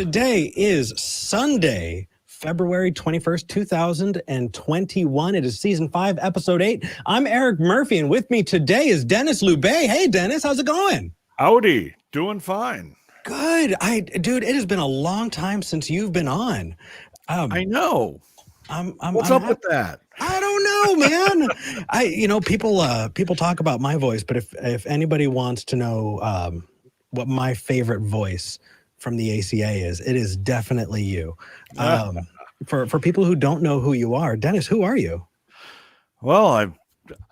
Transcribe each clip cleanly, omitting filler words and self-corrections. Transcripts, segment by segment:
Today is Sunday, February 21st, 2021. It is season 5, episode 8. I'm Eric Murphy, and with me today is Denis Loubet. Hey, Denis, how's it going? Howdy, doing fine. Good. Dude, it has been a long time since you've been on. I know. What's up with that? I don't know, man. People talk about my voice, but if anybody wants to know what my favorite voice from the ACA is, it is definitely you. For people who don't know who you are, Denis, who are you? Well,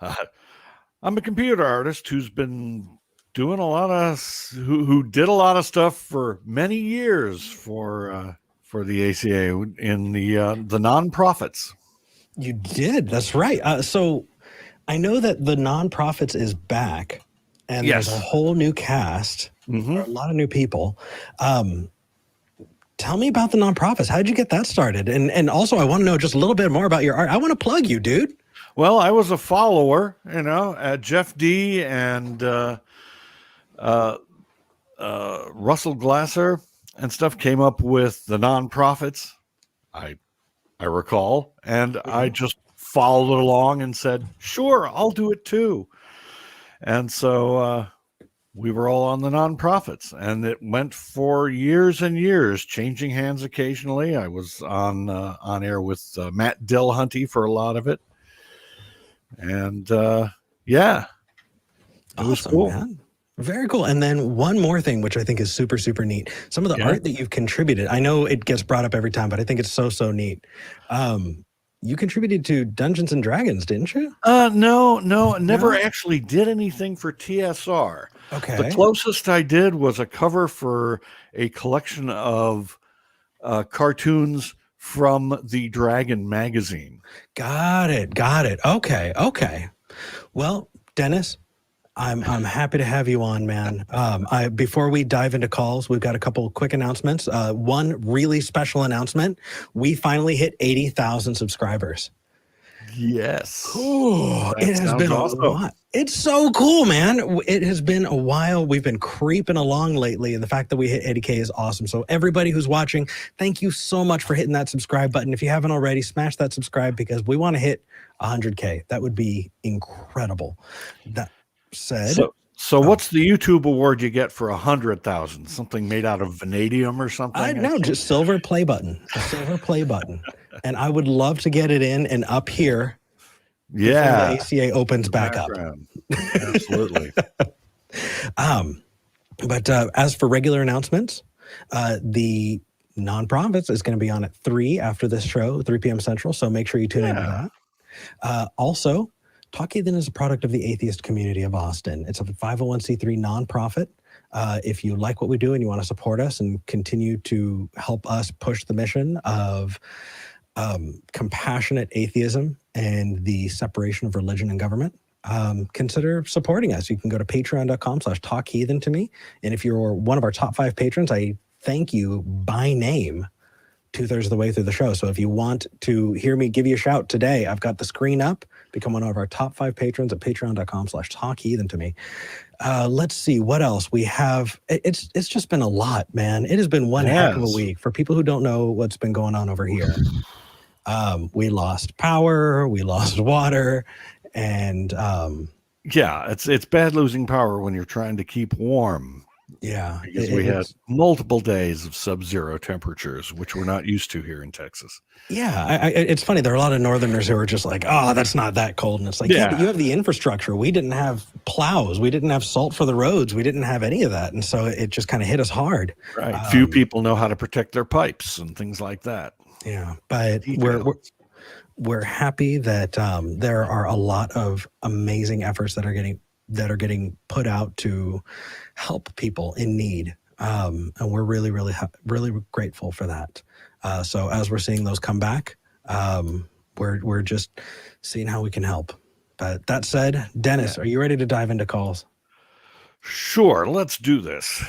I'm a computer artist who's been doing who did a lot of stuff for many years for the ACA in the nonprofits. You did. That's right. So I know that the nonprofits is back, and Yes. There's a whole new cast, a lot of new people. Tell me about the nonprofits. How did you get that started? And also, I want to know just a little bit more about your art. I want to plug you, dude. Well, I was a follower, at Jeff D. and Russell Glasser and stuff came up with the nonprofits. I recall, and I just followed along and said, "Sure, I'll do it too." And so we were all on the nonprofits, and it went for years and years, changing hands occasionally. I was on air with Matt Dillhunty for a lot of it, and it was cool. Man. Very cool. And then one more thing, which I think is super, super neat. Some of the art that you've contributed, I know it gets brought up every time, but I think it's so, so neat. You contributed to Dungeons and Dragons, didn't you? No, never actually did anything for TSR. Okay. The closest I did was a cover for a collection of cartoons from the Dragon magazine. Got it. Okay. Well, Denis, I'm happy to have you on, man. Before we dive into calls, we've got a couple of quick announcements. One really special announcement. We finally hit 80,000 subscribers. Yes. Ooh, it has been a lot. It's so cool, man. It has been a while. We've been creeping along lately, and the fact that we hit 80K is awesome. So everybody who's watching, thank you so much for hitting that subscribe button. If you haven't already, smash that subscribe because we want to hit 100K. That would be incredible. That said, so what's the YouTube award you get for 100,000? Something made out of vanadium or something? I know, just silver play button, a silver play button. And I would love to get it in and up here. Yeah. The ACA opens back up. Absolutely. But as for regular announcements, the nonprofits is going to be on at 3 after this show, 3 p.m. Central. So make sure you tune into that. Also, Talk Heathen is a product of the Atheist Community of Austin. It's a 501c3 nonprofit. If you like what we do and you want to support us and continue to help us push the mission of compassionate atheism and the separation of religion and government, consider supporting us. You can go to patreon.com/talkheathen to me. And if you're one of our top 5 patrons, I thank you by name 2/3 of the way through the show. So if you want to hear me give you a shout today, I've got the screen up. Become one of our top 5 patrons at patreon.com/talkheathen to me. Let's see what else we have. It's just been a lot, man. It has been one heck of a week. For people who don't know what's been going on over here, we lost power, we lost water, and it's bad losing power when you're trying to keep warm. Yeah, because we had multiple days of sub-zero temperatures, which we're not used to here in Texas. Yeah, it's funny. There are a lot of Northerners who are just like, "Oh, that's not that cold," and it's like, yeah, but you have the infrastructure. We didn't have plows. We didn't have salt for the roads. We didn't have any of that, and so it just kind of hit us hard. Right. Few people know how to protect their pipes and things like that. Yeah, but we're happy that there are a lot of amazing efforts that are getting put out to help people in need. And we're really, really, really grateful for that. So as we're seeing those come back, we're just seeing how we can help. But that said, Denis, are you ready to dive into calls? Sure, let's do this.